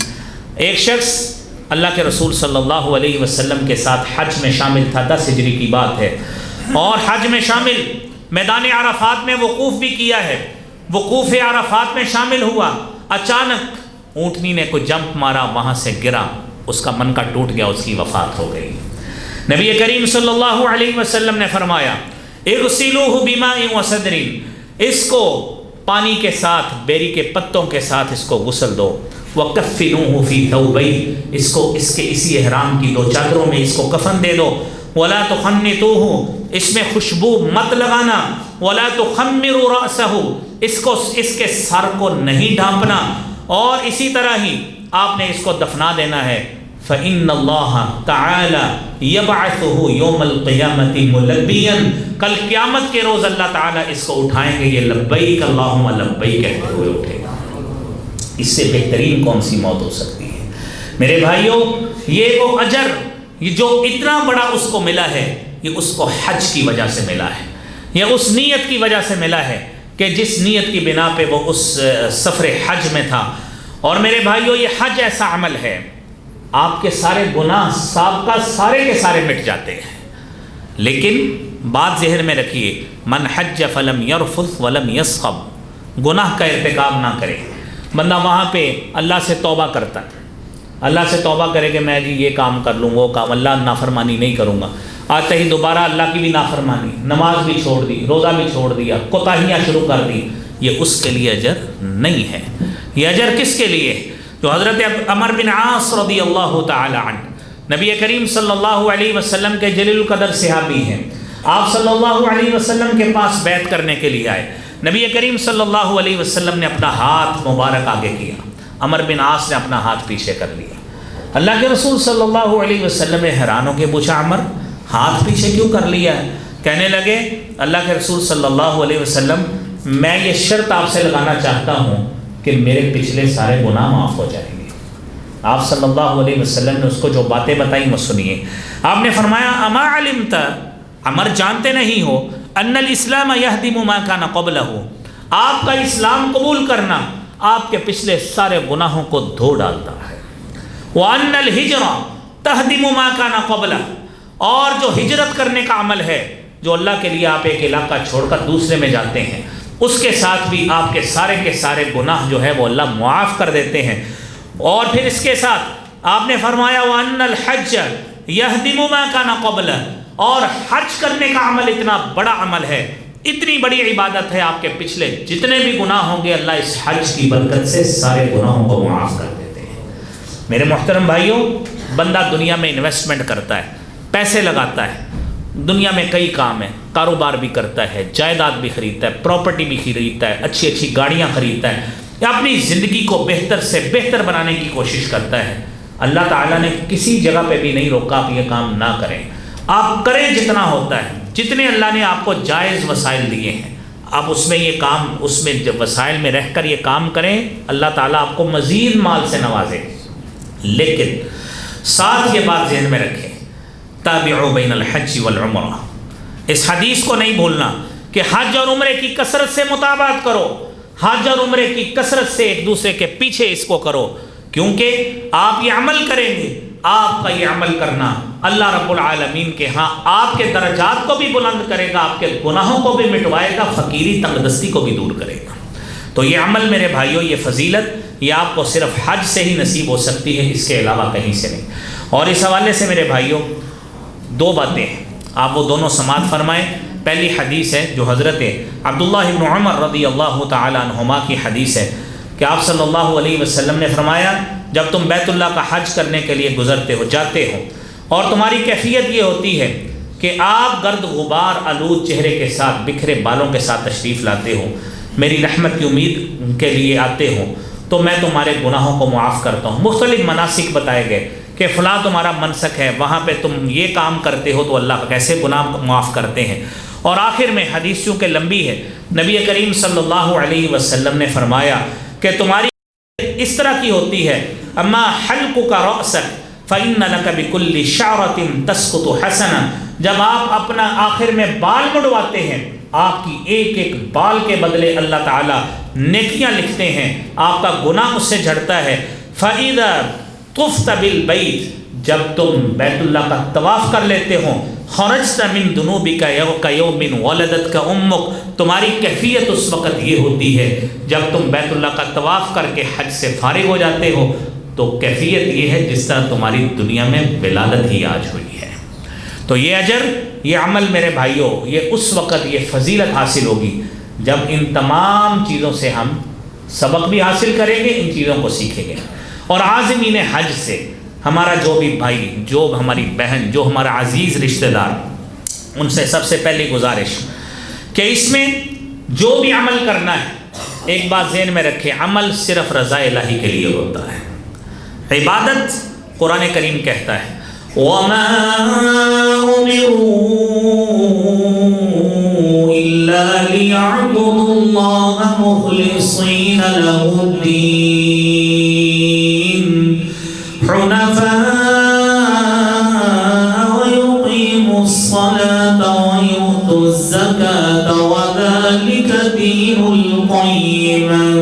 ایک شخص اللہ کے رسول صلی اللہ علیہ وسلم کے ساتھ حج میں شامل تھا، 10 ہجری کی بات ہے، اور حج میں شامل میدان عرفات میں وقوف بھی کیا ہے، وقوف عرفات میں شامل ہوا، اچانک اونٹنی نے کوئی جمپ مارا، وہاں سے گرا، اس کا منکا ٹوٹ گیا، اس کی وفات ہو گئی۔ نبی کریم صلی اللہ علیہ وسلم نے فرمایا، اغسلوہ بماء وصدر، اس کو پانی کے ساتھ، بیری کے پتوں کے ساتھ اس کو غسل دو، وکفنوہ فی ثوبین، اس کو اس کے اسی احرام کی 2 چادروں میں اس کو کفن دے دو، ولا تخنطوہ، اس میں خوشبو مت لگانا، ولا تخمروا رأسہ، اس کے سر کو نہیں ڈھانپنا، اور اسی طرح ہی آپ نے اس کو دفنا دینا ہے۔ فإن اللہ تعالی یبعثہ یوم القیامت ملبیا، کل قیامت کے روز اللہ تعالیٰ اس کو اٹھائیں گے، یہ لبیک اللہم لبیک کہتے ہوئے اٹھے گا۔ اس سے بہترین کون سی موت ہو سکتی ہے؟ میرے بھائیوں، یہ وہ اجر یہ جو اتنا بڑا اس کو ملا ہے، یہ اس کو حج کی وجہ سے ملا ہے، یہ اس نیت کی وجہ سے ملا ہے کہ جس نیت کی بنا پہ وہ اس سفر حج میں تھا۔ اور میرے بھائیوں، یہ حج ایسا عمل ہے، آپ کے سارے گناہ سابقہ سارے کے سارے مٹ جاتے ہیں، لیکن بات ذہن میں رکھیے، من حج فلم یرفث ولم یصخب، گناہ کا ارتکاب نہ کرے۔ بندہ وہاں پہ اللہ سے توبہ کرتا ہے، اللہ سے توبہ کرے کہ میں جی یہ کام کر لوں، وہ کام، اللہ نافرمانی نہیں کروں گا، آتے ہی دوبارہ اللہ کی بھی نافرمانی، نماز بھی چھوڑ دی، روزہ بھی چھوڑ دیا، کوتاہیاں شروع کر دی، یہ اس کے لیے اجر نہیں ہے۔ یہ اجر کس کے لیے؟ جو حضرت عمر بن عاص رضی اللہ تعالی عنہ، نبی کریم صلی اللہ علیہ وسلم کے جلیل القدر صحابی ہیں، آپ صلی اللہ علیہ وسلم کے پاس بیعت کرنے کے لیے آئے، نبی کریم صلی اللہ علیہ وسلم نے اپنا ہاتھ مبارک آگے کیا، عمر بن عاص نے اپنا ہاتھ پیچھے کر لیا۔ اللہ کے رسول صلی اللہ علیہ وسلم نے حیران ہو کے پوچھا، عمر ہاتھ پیچھے کیوں کر لیا ہے؟ کہنے لگے، اللہ کے رسول صلی اللہ علیہ وسلم، میں یہ شرط آپ سے لگانا چاہتا ہوں کہ میرے پچھلے سارے گناہ معاف ہو جائیں گے، آپ صلی اللہ علیہ وسلم نے اس کو جو باتیں بتائیں وہ سنیے۔ آپ نے فرمایا اما علمت، امر جانتے نہیں ہو، ان الاسلام یہدم ما کان قبلہ، آپ کا اسلام قبول کرنا آپ کے پچھلے سارے گناہوں کو دھو ڈالتا ہے۔ وان الہجرہ تہدم ما کان قبلہ، اور جو ہجرت کرنے کا عمل ہے، جو اللہ کے لیے آپ ایک علاقہ چھوڑ کر دوسرے میں جاتے ہیں، اس کے ساتھ بھی آپ کے سارے گناہ جو ہے وہ اللہ معاف کر دیتے ہیں۔ اور پھر اس کے ساتھ آپ نے فرمایا وَأَنَّ الْحَجَّ يَهْدِمُ مَا كَانَ قَبْلَهُ، اور حج کرنے کا عمل اتنا بڑا عمل ہے، اتنی بڑی عبادت ہے، آپ کے پچھلے جتنے بھی گناہ ہوں گے اللہ اس حج کی برکت سے سارے گناہوں کو معاف کر دیتے ہیں۔ میرے محترم بھائیوں، بندہ دنیا میں انویسٹمنٹ کرتا ہے، پیسے لگاتا ہے، دنیا میں کئی کام ہیں، کاروبار بھی کرتا ہے، جائیداد بھی خریدتا ہے، پراپرٹی بھی خریدتا ہے، اچھی اچھی گاڑیاں خریدتا ہے، یا اپنی زندگی کو بہتر سے بہتر بنانے کی کوشش کرتا ہے۔ اللہ تعالیٰ نے کسی جگہ پہ بھی نہیں روکا آپ یہ کام نہ کریں، آپ کریں جتنا ہوتا ہے، جتنے اللہ نے آپ کو جائز وسائل دیے ہیں آپ اس میں یہ کام، اس میں وسائل میں رہ کر یہ کام کریں، اللہ تعالیٰ آپ کو مزید مال سے نوازے۔ لیکن ساتھ یہ بات ذہن میں رکھیں، تابعوا بین الحج والعمرہ، اس حدیث کو نہیں بھولنا کہ حج اور عمرے کی کثرت سے مطابقت کرو، حج اور عمرے کی کثرت سے ایک دوسرے کے پیچھے اس کو کرو، کیونکہ آپ یہ عمل کریں گے، آپ کا یہ عمل کرنا اللہ رب العالمین کے ہاں آپ کے درجات کو بھی بلند کرے گا، آپ کے گناہوں کو بھی مٹوائے گا، فقیری تنگ دستی کو بھی دور کرے گا۔ تو یہ عمل میرے بھائیوں، یہ فضیلت یہ آپ کو صرف حج سے ہی نصیب ہو سکتی ہے، اس کے علاوہ کہیں سے نہیں۔ اور اس حوالے سے میرے بھائیوں دو باتیں ہیں، آپ وہ دونوں سماعت فرمائیں۔ پہلی حدیث ہے جو حضرت عبداللہ بن عمر رضی اللہ تعالی عنہما کی حدیث ہے کہ آپ صلی اللہ علیہ وسلم نے فرمایا جب تم بیت اللہ کا حج کرنے کے لیے گزرتے ہو، جاتے ہو، اور تمہاری کیفیت یہ ہوتی ہے کہ آپ گرد غبار آلود چہرے کے ساتھ، بکھرے بالوں کے ساتھ تشریف لاتے ہو، میری رحمت کی امید کے لیے آتے ہو، تو میں تمہارے گناہوں کو معاف کرتا ہوں۔ مختلف مناسک بتائے گئے کہ فلاں تمہارا منسک ہے، وہاں پہ تم یہ کام کرتے ہو تو اللہ کیسے گناہ معاف کرتے ہیں۔ اور آخر میں حدیث چونکہ لمبی ہے، نبی کریم صلی اللہ علیہ وسلم نے فرمایا کہ تمہاری اس طرح کی ہوتی ہے، اما حلقک رأسک فإن لک بکل شعرۃ تسقط حسنہ، جب آپ اپنا آخر میں بال مڑواتے ہیں، آپ کی ایک ایک بال کے بدلے اللہ تعالیٰ نیکیاں لکھتے ہیں، آپ کا گناہ اس سے جھڑتا ہے۔ فإذا طفت بالبیت، جب تم بیت اللہ کا طواف کر لیتے ہو، خرجت من ذنوبک کیوم ولدتک امک، تمہاری کیفیت اس وقت یہ ہوتی ہے جب تم بیت اللہ کا طواف کر کے حج سے فارغ ہو جاتے ہو تو کیفیت یہ ہے جس طرح تمہاری دنیا میں ولادت ہی آج ہوئی ہے۔ تو یہ اجر، یہ عمل میرے بھائیوں، یہ اس وقت یہ فضیلت حاصل ہوگی جب ان تمام چیزوں سے ہم سبق بھی حاصل کریں گے، ان چیزوں کو سیکھیں گے۔ اور عازمین حج سے ہمارا جو بھی بھائی، جو ہماری بہن، جو ہمارا عزیز رشتہ دار، ان سے سب سے پہلی گزارش کہ اس میں جو بھی عمل کرنا ہے، ایک بات ذہن میں رکھیں، عمل صرف رضا الہی کے لیے ہوتا ہے۔ عبادت قرآن کریم کہتا ہے وَمَا أُمِرُوا إِلَّا لِيَعْبُدُوا اللَّهَ مُخْلِصِينَ لَهُ الدِّينَ حُنَفَاءَ وَيُقِيمُوا الصَّلَاةَ وَيُؤْتُوا الزَّكَاةَ وَذَلِكَ دِينُ الْقَيِّمَةِ۔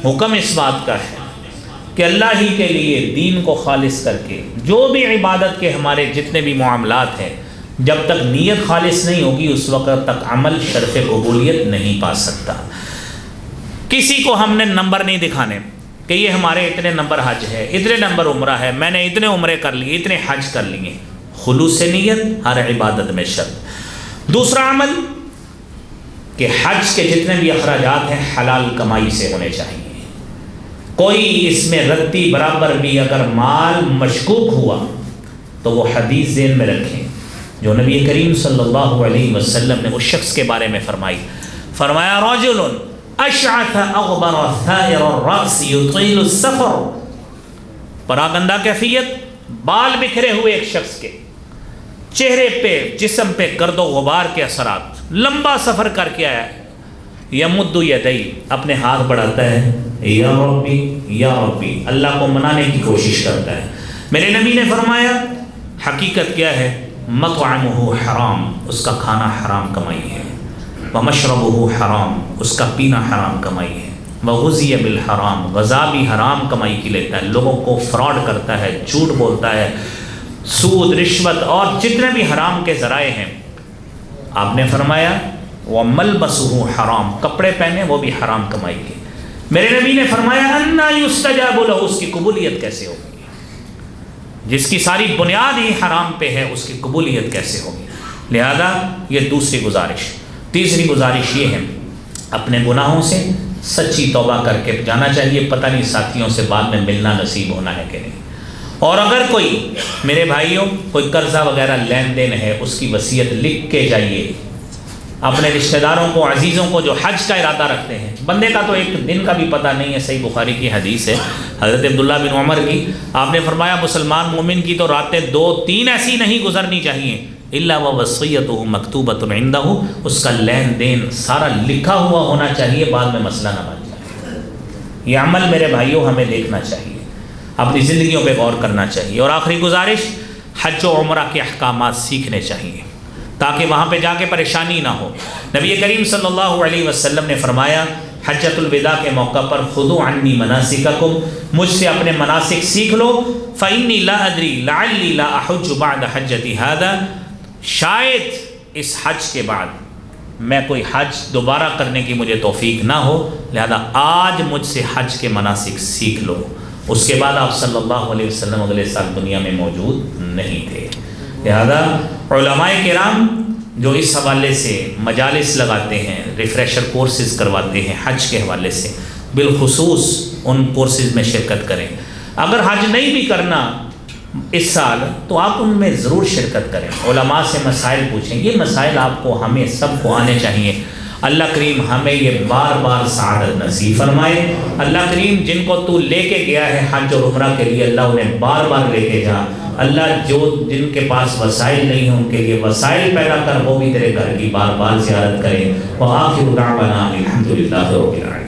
حکم اس بات کا ہے کہ اللہ ہی کے لیے دین کو خالص کر کے جو بھی عبادت کے ہمارے جتنے بھی معاملات ہیں، جب تک نیت خالص نہیں ہوگی اس وقت تک عمل شرف قبولیت نہیں پا سکتا۔ کسی کو ہم نے نمبر نہیں دکھانے کہ یہ ہمارے اتنے نمبر حج ہے، اتنے نمبر عمرہ ہے، میں نے اتنے عمرے کر لیے، اتنے حج کر لیے۔ خلوص نیت ہر عبادت میں شرط۔ دوسرا عمل کہ حج کے جتنے بھی اخراجات ہیں حلال کمائی سے ہونے چاہیے، کوئی اس میں رتی برابر بھی اگر مال مشکوک ہوا تو وہ حدیث ذہن میں رکھیں جو نبی کریم صلی اللہ علیہ وسلم نے اس شخص کے بارے میں فرمایا رجل اشعث اغبر ثائر الراس يطيل السفر، پراگندہ کیفیت، بال بکھرے ہوئے ایک شخص کے چہرے پہ، جسم پہ گرد و غبار کے اثرات، لمبا سفر کر کے آیا ہے، یمد یدی، اپنے ہاتھ بڑھاتا ہے، یا ربی یا ربی، اللہ کو منانے کی کوشش کرتا ہے۔ میرے نبی نے فرمایا حقیقت کیا ہے؟ مطعمہ حرام، اس کا کھانا حرام کمائی ہے، ومشربہ حرام، اس کا پینا حرام کمائی ہے، وغذی بالحرام، غذا بھی حرام کمائی کی لیتا ہے، لوگوں کو فراڈ کرتا ہے، جھوٹ بولتا ہے، سود رشوت اور جتنے بھی حرام کے ذرائع ہیں۔ آپ نے فرمایا وملبسہ حرام، کپڑے پہنے وہ بھی حرام کمائی کے۔ میرے نبی نے فرمایا انا یستجاب لہ، اس کی قبولیت کیسے ہوگی؟ جس کی ساری بنیاد ہی حرام پہ ہے اس کی قبولیت کیسے ہوگی؟ لہذا یہ دوسری گزارش۔ تیسری گزارش یہ ہے اپنے گناہوں سے سچی توبہ کر کے جانا چاہیے، پتہ نہیں ساتھیوں سے بعد میں ملنا نصیب ہونا ہے کہ نہیں۔ اور اگر کوئی میرے بھائیوں کوئی قرضہ وغیرہ لین دین ہے اس کی وصیت لکھ کے جائیے اپنے رشتہ داروں کو، عزیزوں کو جو حج کا ارادہ رکھتے ہیں۔ بندے کا تو ایک دن کا بھی پتہ نہیں ہے، صحیح بخاری کی حدیث ہے حضرت عبداللہ بن عمر کی، آپ نے فرمایا مسلمان مومن کی تو راتیں 2-3 ایسی نہیں گزرنی چاہیے الا ووصیتہ مکتوبۃ عندہ، اس کا لین دین سارا لکھا ہوا ہونا چاہیے، بعد میں مسئلہ نہ بن جائے۔ یہ عمل میرے بھائیوں ہمیں دیکھنا چاہیے، اپنی زندگیوں پہ غور کرنا چاہیے۔ اور آخری گزارش، حج و عمرہ کے احکامات سیکھنے چاہیے تاکہ وہاں پہ جا کے پریشانی نہ ہو۔ نبی کریم صلی اللہ علیہ وسلم نے فرمایا حجۃ الوداع کے موقع پر خذوا عنی مناسککم، مجھ سے اپنے مناسک سیکھ لو، فإنی لا ادری لعلی لا احج بعد حجتی ھذا، شاید اس حج کے بعد میں کوئی حج دوبارہ کرنے کی مجھے توفیق نہ ہو، لہذا آج مجھ سے حج کے مناسک سیکھ لو۔ اس کے بعد آپ صلی اللہ علیہ وسلم اگلے سال دنیا میں موجود نہیں تھے۔ لہذا علماء کرام جو اس حوالے سے مجالس لگاتے ہیں، ریفریشر کورسز کرواتے ہیں حج کے حوالے سے، بالخصوص ان کورسز میں شرکت کریں۔ اگر حج نہیں بھی کرنا اس سال تو آپ ان میں ضرور شرکت کریں، علماء سے مسائل پوچھیں، یہ مسائل آپ کو ہمیں سب کو آنے چاہیے۔ اللہ کریم ہمیں یہ بار بار سعادت نصیب فرمائے۔ اللہ کریم جن کو تو لے کے گیا ہے حج اور عمرہ کے لیے، اللہ انہیں بار بار لے کے جا۔ اللہ جو جن کے پاس وسائل نہیں ہیں ان کے لیے وسائل پیدا کر، وہ بھی تیرے گھر کی بار بار زیارت کریں۔ وآخر دعوانا الحمدللہ رب العالمین۔